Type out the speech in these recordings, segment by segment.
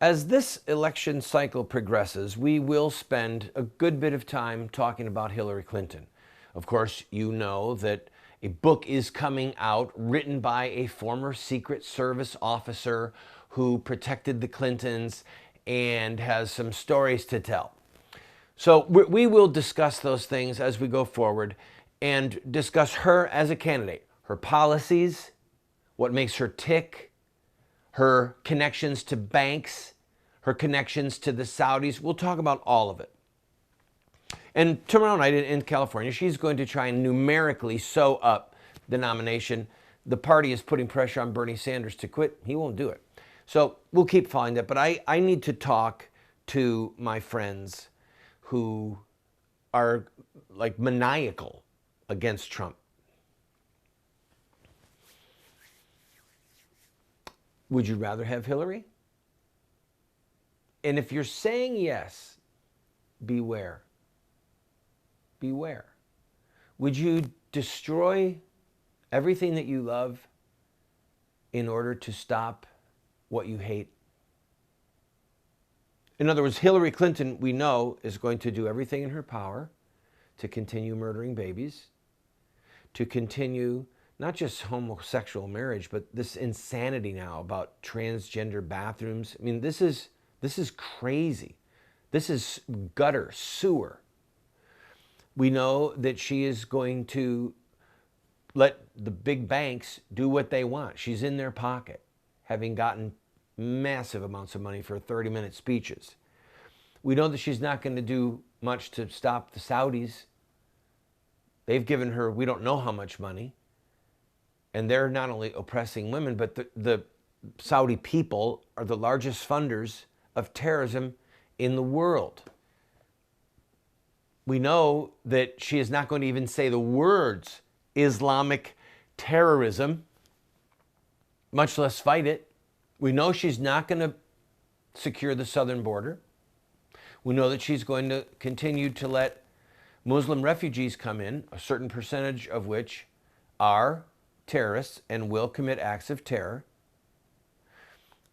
As this election cycle progresses, we will spend a good bit of time talking about Hillary Clinton. Of course, you know that a book is coming out written by a former Secret Service officer who protected the Clintons and has some stories to tell. So we will discuss those things as we go forward and discuss her as a candidate, her policies, what makes her tick, her connections to banks, her connections to the Saudis. We'll talk about all of it. And tomorrow night in California, she's going to try and numerically sew up the nomination. The party is putting pressure on Bernie Sanders to quit. He won't do it. So we'll keep following that. But I need to talk to my friends who are like maniacal against Trump. Would you rather have Hillary? And if you're saying yes, beware. Beware. Would you destroy everything that you love in order to stop what you hate? In other words, Hillary Clinton, we know, is going to do everything in her power to continue murdering babies, to continue not just homosexual marriage, but this insanity now about transgender bathrooms. I mean, this is crazy. This is gutter, sewer. We know that she is going to let the big banks do what they want. She's in their pocket, having gotten massive amounts of money for 30-minute speeches. We know that she's not going to do much to stop the Saudis. They've given her, we don't know how much money. And they're not only oppressing women, but the Saudi people are the largest funders of terrorism in the world. We know that she is not going to even say the words Islamic terrorism, much less fight it. We know she's not going to secure the southern border. We know that she's going to continue to let Muslim refugees come in, a certain percentage of which are terrorists and will commit acts of terror.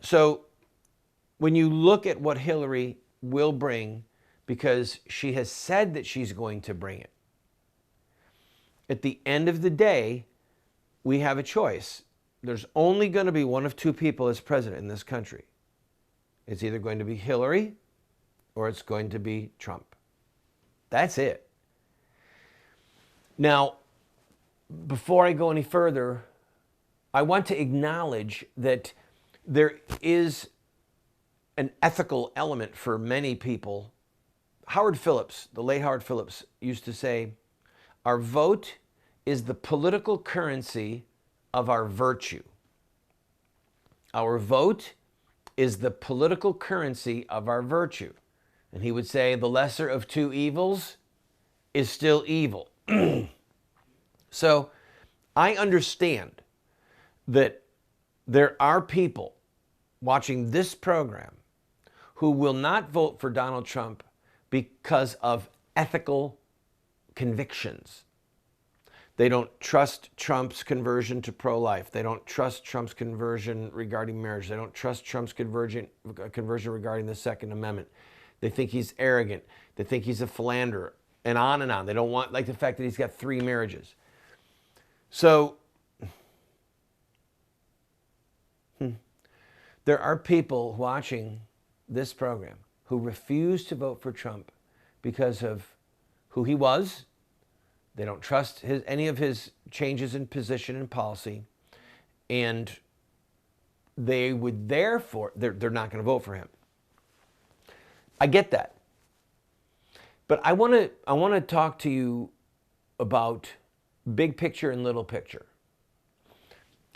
So when you look at what Hillary will bring, because she has said that she's going to bring it, at the end of the day, we have a choice. There's only going to be one of two people as president in this country. It's either going to be Hillary or it's going to be Trump. That's it. Now, before I go any further, I want to acknowledge that there is an ethical element for many people. Howard Phillips, the late Howard Phillips, used to say, our vote is the political currency of our virtue. Our vote is the political currency of our virtue. And he would say the lesser of two evils is still evil. So I understand that there are people watching this program who will not vote for Donald Trump because of ethical convictions. They don't trust Trump's conversion to pro-life. They don't trust Trump's conversion regarding marriage. They don't trust Trump's conversion regarding the Second Amendment. They think he's arrogant. They think he's a philanderer, and on and on. They don't want, like the fact that he's got 3 marriages. So there are people watching this program who refuse to vote for Trump because of who he was. They don't trust any of his changes in position and policy, and they would therefore, they're not going to vote for him. I get that. But I want to talk to you about big picture and little picture.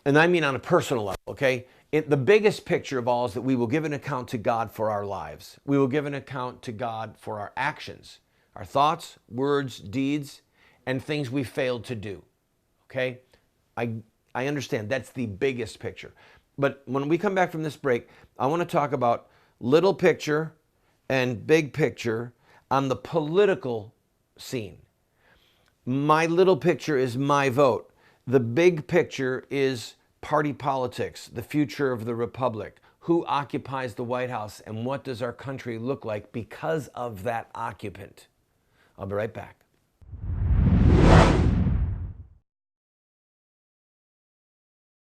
And I mean on a personal level, okay? The biggest picture of all is that we will give an account to God for our lives. We will give an account to God for our actions, our thoughts, words, deeds, and things we failed to do, okay? I understand that's the biggest picture. But when we come back from this break, I want to talk about little picture and big picture on the political scene. My little picture is my vote. The big picture is party politics, the future of the republic, who occupies the White House and what does our country look like because of that occupant. I'll be right back.